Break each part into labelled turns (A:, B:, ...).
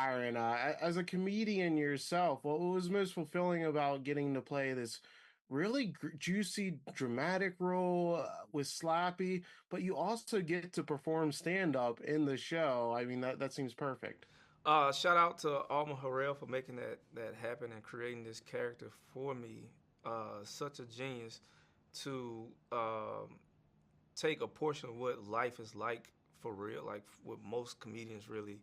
A: Byron. As a comedian yourself, what was most fulfilling about getting to play this really juicy, dramatic role with Slappy, but you also get to perform stand up in the show? I mean, that seems perfect.
B: Shout out to Alma Harrell for making that happen and creating this character for me. Such a genius to take a portion of what life is like for real, like what most comedians really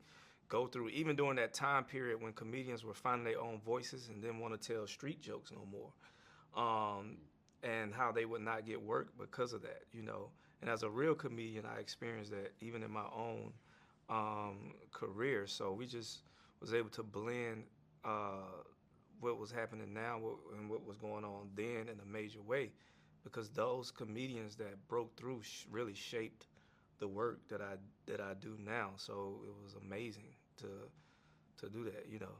B: go through, even during that time period when comedians were finding their own voices and didn't want to tell street jokes no more, and how they would not get work because of that, you know. And as a real comedian, I experienced that even in my own career. So we just was able to blend what was happening now and what was going on then in a major way, because those comedians that broke through really shaped the work that I do now. So it was amazing to do that, you know.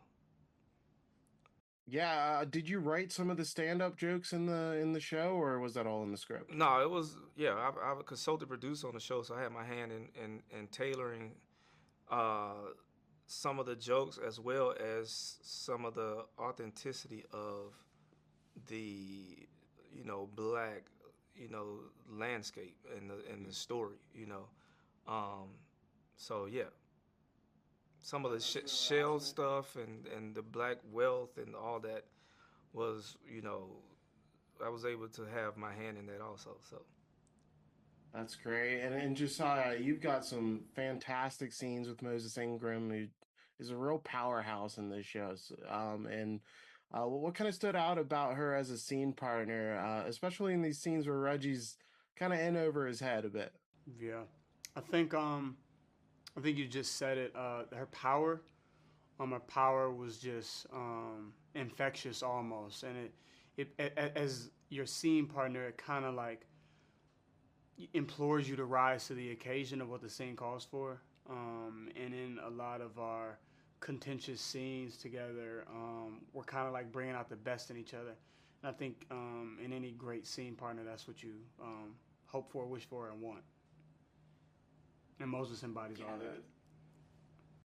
A: Yeah, did you write some of the stand-up jokes in the show, or was that all in the script?
B: No, it was, yeah. I was a consultant producer on the show, so I had my hand in tailoring uh, some of the jokes as well as some of the authenticity of the black landscape and the story. Um, so yeah, some of the shell stuff and the black wealth and all that was I was able to have my hand in that also. So
A: That's great. And Josiah, you've got some fantastic scenes with Moses Ingram, who is a real powerhouse in this show. And what kind of stood out about her as a scene partner, especially in these scenes where Reggie's kind of in over his head a bit?
C: Yeah, I think I think you just said it. Her power was just infectious almost, and as your scene partner, it kind of like implores you to rise to the occasion of what the scene calls for. And in a lot of our contentious scenes together, we're kind of like bringing out the best in each other. And I think in any great scene partner, that's what you hope for, wish for, and want. And Moses embodies all that.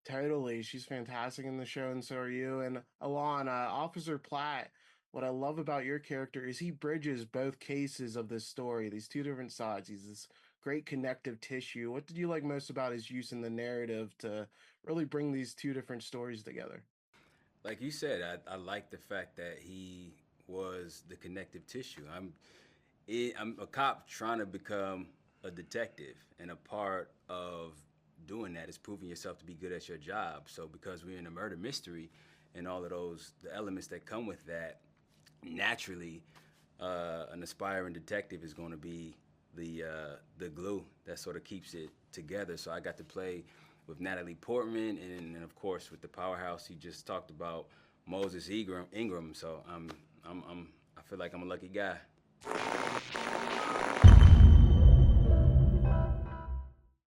A: Totally. She's fantastic in the show, and so are you. And Alon, Officer Platt, what I love about your character is he bridges both cases of this story, these two different sides. He's this great connective tissue. What did you like most about his use in the narrative to really bring these two different stories together?
D: Like you said, I like the fact that he was the connective tissue. I'm a cop trying to become a detective, and a part of doing that is proving yourself to be good at your job. So because we're in a murder mystery and all of the elements that come with that, naturally, an aspiring detective is going to be the glue that sort of keeps it together. So I got to play with Natalie Portman, and of course with the powerhouse he just talked about, Moses Ingram. So I feel like I'm a lucky guy.